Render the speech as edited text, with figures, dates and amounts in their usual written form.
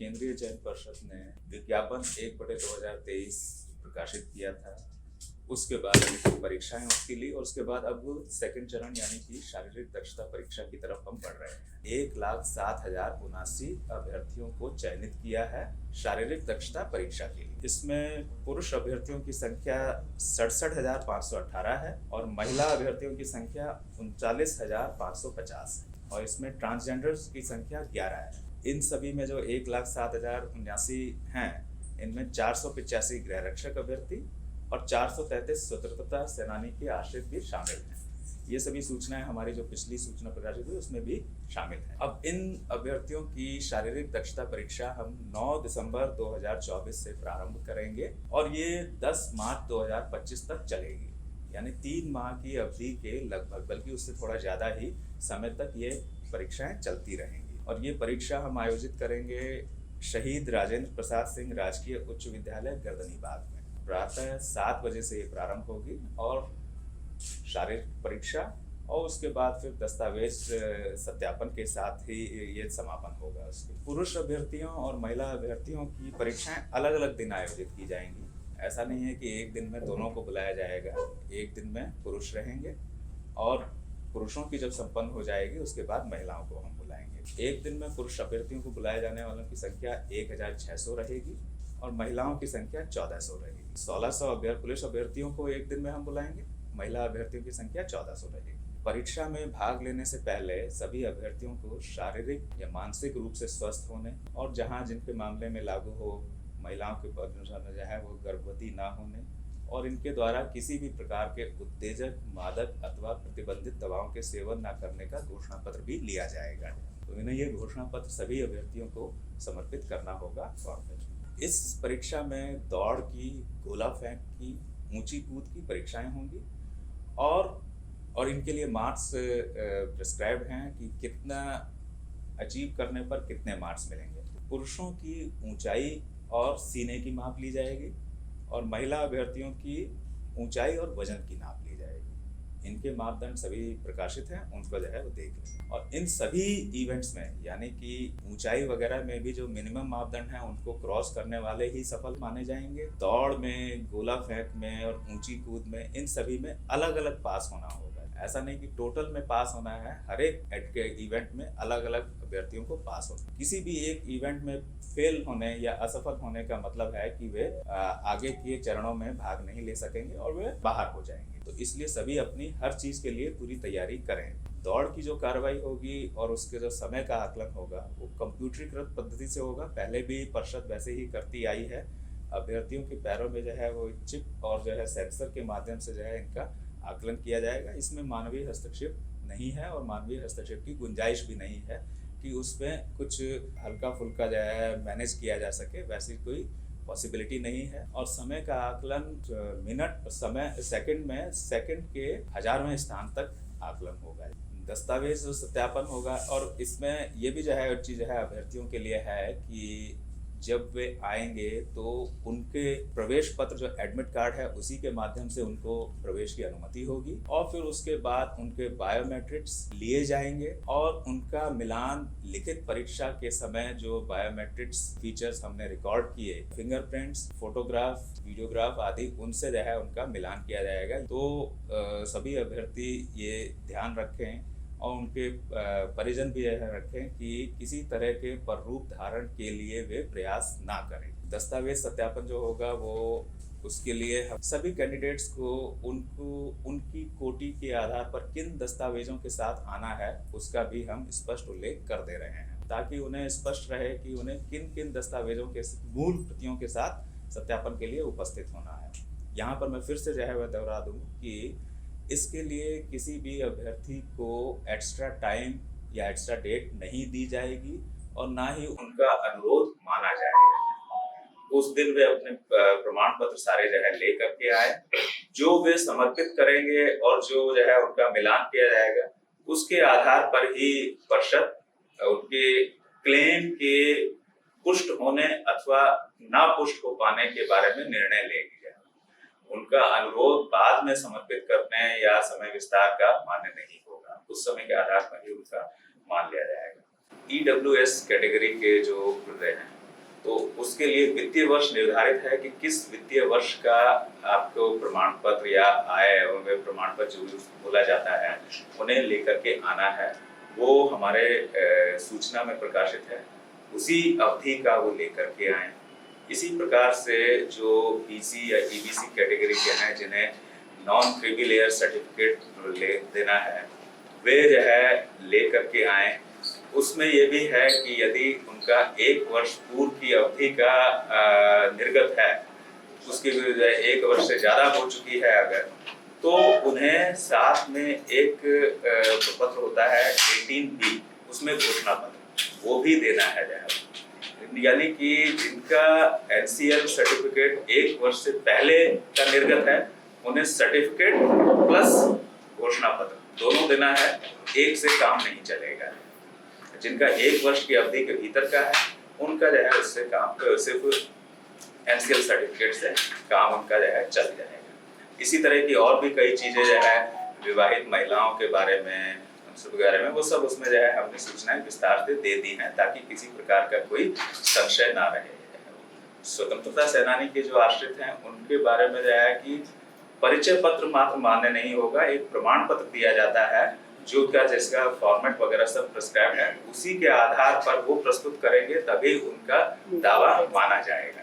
केंद्रीय चयन पर्षद ने विज्ञापन 1/2023 प्रकाशित किया था। उसके बाद अभी परीक्षाएं उसकी ली और उसके बाद अब सेकंड चरण यानी कि शारीरिक दक्षता परीक्षा की तरफ हम बढ़ रहे हैं। 1,07,079 अभ्यर्थियों को चयनित किया है शारीरिक दक्षता परीक्षा के लिए। इसमें पुरुष अभ्यर्थियों की संख्या 67,518 है और महिला अभ्यर्थियों की संख्या 39,550 है और इसमें ट्रांसजेंडर्स की संख्या 11 है। इन सभी में जो 1,07,079 हैं, इनमें 485 गृह रक्षक अभ्यर्थी और 433 स्वतंत्रता सेनानी के आश्रित भी शामिल हैं। ये सभी सूचनाएं हमारी जो पिछली सूचना प्रकाशित हुई उसमें भी शामिल हैं। अब इन अभ्यर्थियों की शारीरिक दक्षता परीक्षा हम 9 दिसंबर 2024 से प्रारंभ करेंगे और ये 10 मार्च 2025 तक चलेगी, यानी 3 माह की अवधि के लगभग, बल्कि उससे थोड़ा ज़्यादा ही समय तक ये परीक्षाएं चलती रहेंगी। और ये परीक्षा हम आयोजित करेंगे शहीद राजेंद्र प्रसाद सिंह राजकीय उच्च विद्यालय गर्दनीबाग में। प्रातः 7 बजे से ये प्रारंभ होगी और शारीरिक परीक्षा और उसके बाद फिर दस्तावेज सत्यापन के साथ ही ये समापन होगा। उसके पुरुष अभ्यर्थियों और महिला अभ्यर्थियों की परीक्षाएं अलग अलग दिन आयोजित की जाएंगी। ऐसा नहीं है कि एक दिन में दोनों को बुलाया जाएगा। एक दिन में पुरुष रहेंगे और पुरुषों की जब संपन्न हो जाएगी उसके बाद महिलाओं को हम बुलाएंगे। एक दिन में पुरुष अभ्यर्थियों को बुलाए जाने वालों की संख्या 1,600 रहेगी और महिलाओं की संख्या 1,400 रहेगी। 1,600 पुरुष अभ्यर्थियों को एक दिन में हम बुलाएंगे, महिला अभ्यर्थियों की संख्या 1,400 रहेगी। परीक्षा में भाग लेने से पहले सभी अभ्यर्थियों को शारीरिक या मानसिक रूप से स्वस्थ होने और जहां जिनके मामले में लागू हो महिलाओं के अनुसार जो है वो गर्भवती ना होने और इनके द्वारा किसी भी प्रकार के उत्तेजक, मादक अथवा प्रतिबंधित दवाओं के सेवन न करने का घोषणा पत्र भी लिया जाएगा। तो इन्हें ये घोषणा पत्र सभी अभ्यर्थियों को समर्पित करना होगा फॉर्म में। इस परीक्षा में दौड़ की, गोला फेंक की, ऊंची कूद की परीक्षाएं होंगी और इनके लिए मार्क्स प्रिस्क्राइब्ड हैं कि कितना अचीव करने पर कितने मार्क्स मिलेंगे। पुरुषों की ऊंचाई और सीने की माप ली जाएगी और महिला अभ्यर्थियों की ऊंचाई और वजन की नाप ली जाएगी। इनके मापदंड सभी प्रकाशित हैं, उनको जो है वो देख लें। और इन सभी इवेंट्स में यानी कि ऊंचाई वगैरह में भी जो मिनिमम मापदंड हैं उनको क्रॉस करने वाले ही सफल माने जाएंगे। दौड़ में, गोला फेंक में और ऊंची कूद में, इन सभी में अलग अलग पास होना होगा। ऐसा नहीं कि टोटल में पास होना है, हर एक इवेंट में अलग अलग अभ्यर्थियों को पास होना। किसी भी एक इवेंट में फेल होने या असफल होने का मतलब है कि वे आगे के चरणों में भाग नहीं ले सकेंगे और वे बाहर हो जाएंगे। तो इसलिए सभी अपनी हर चीज के लिए पूरी तैयारी करें। दौड़ की जो कार्रवाई होगी और उसके जो समय का आकलन होगा वो कंप्यूटरीकृत पद्धति से होगा। पहले भी पर्षद वैसे ही करती आई है। अभ्यर्थियों के पैरों में जो है वो चिप और जो है सेंसर के माध्यम से जो है इनका आकलन किया जाएगा। इसमें मानवीय हस्तक्षेप नहीं है और मानवीय हस्तक्षेप की गुंजाइश भी नहीं है कि उसमें कुछ हल्का फुल्का जो है मैनेज किया जा सके, वैसी कोई पॉसिबिलिटी नहीं है। और समय का आकलन मिनट, समय, सेकंड में सेकंड के 1000वें स्थान तक आकलन होगा। दस्तावेज सत्यापन होगा और इसमें ये भी जो है चीज़ है अभ्यर्थियों के लिए है कि जब वे आएंगे तो उनके प्रवेश पत्र जो एडमिट कार्ड है उसी के माध्यम से उनको प्रवेश की अनुमति होगी और फिर उसके बाद उनके बायोमेट्रिक्स लिए जाएंगे और उनका मिलान लिखित परीक्षा के समय जो बायोमेट्रिक्स फीचर्स हमने रिकॉर्ड किए, फिंगरप्रिंट्स, फोटोग्राफ, वीडियोग्राफ आदि, उनसे जो है उनका मिलान किया जाएगा। तो सभी अभ्यर्थी ये ध्यान रखें और उनके परिजन भी यह रखें कि किसी तरह के पररूप धारण के लिए वे प्रयास ना करें। दस्तावेज सत्यापन जो होगा वो उसके लिए हम सभी कैंडिडेट्स को उनकी कोटि के आधार पर किन दस्तावेजों के साथ आना है उसका भी हम स्पष्ट उल्लेख कर दे रहे हैं ताकि उन्हें स्पष्ट रहे कि उन्हें किन किन दस्तावेजों के मूल प्रतियों के साथ सत्यापन के लिए उपस्थित होना है। यहाँ पर मैं फिर से जो है वह दोहरा दूँ कि इसके लिए किसी भी अभ्यर्थी को एक्स्ट्रा टाइम या एक्स्ट्रा डेट नहीं दी जाएगी और ना ही उनका अनुरोध माना जाएगा। उस दिन वे अपने प्रमाण पत्र सारे जो है ले करके आए, जो वे समर्पित करेंगे और जो जो है उनका मिलान किया जाएगा उसके आधार पर ही पर्षद उनके क्लेम के पुष्ट होने अथवा ना पुष्ट हो पाने के बारे में निर्णय लेगी। उनका अनुरोध बाद में समर्पित करने या समय विस्तार का मान्य नहीं होगा, उस समय के आधार पर ही उनका मान लिया जाएगा। EWS कैटेगरी के जो हृदय हैं उसके लिए वित्तीय वर्ष निर्धारित है कि किस वित्तीय वर्ष का आपको प्रमाण पत्र या आय एवं प्रमाण पत्र जो भी बोला जाता है उन्हें लेकर के आना है। वो हमारे सूचना में प्रकाशित है, उसी अवधि का वो लेकर के आए। इसी प्रकार से जो बीसी या ईबीसी कैटेगरी के हैं जिन्हें नॉन क्रीमी लेयर सर्टिफिकेट ले देना है, वे जो है लेकर के आए। उसमें ये भी है कि यदि उनका 1 वर्ष पूर्व की अवधि का निर्गत है, उसकी भी 1 वर्ष से ज़्यादा हो चुकी है अगर, तो उन्हें साथ में एक पत्र होता है 18B, उसमें घोषणा पत्र, वो भी देना है जो है। यानी कि जिनका NCL सर्टिफिकेट 1 वर्ष से पहले का निर्गत है, उन्हें सर्टिफिकेट प्लस घोषणा पत्र दोनों देना है, एक से काम नहीं चलेगा। जिनका 1 वर्ष की अवधि के भीतर का है, उनका जो है उससे काम सिर्फ NCL सर्टिफिकेट से काम उनका जो है चल जाएगा। इसी तरह की और भी कई चीजें जो है विवाहित महिलाओं के बारे में वगैरह में, वो सब उसमें जो है हमने सूचनाएं विस्तार से दे दी हैं ताकि किसी प्रकार का कोई संशय ना रहे। स्वतंत्रता सेनानी के जो आश्रित हैं उनके बारे में जो है कि परिचय पत्र मात्र मान्य नहीं होगा, एक प्रमाण पत्र दिया जाता है जो क्या जिसका फॉर्मेट वगैरह सब प्रिस्क्राइब है, उसी के आधार पर वो प्रस्तुत करेंगे तभी उनका दावा माना जाएगा।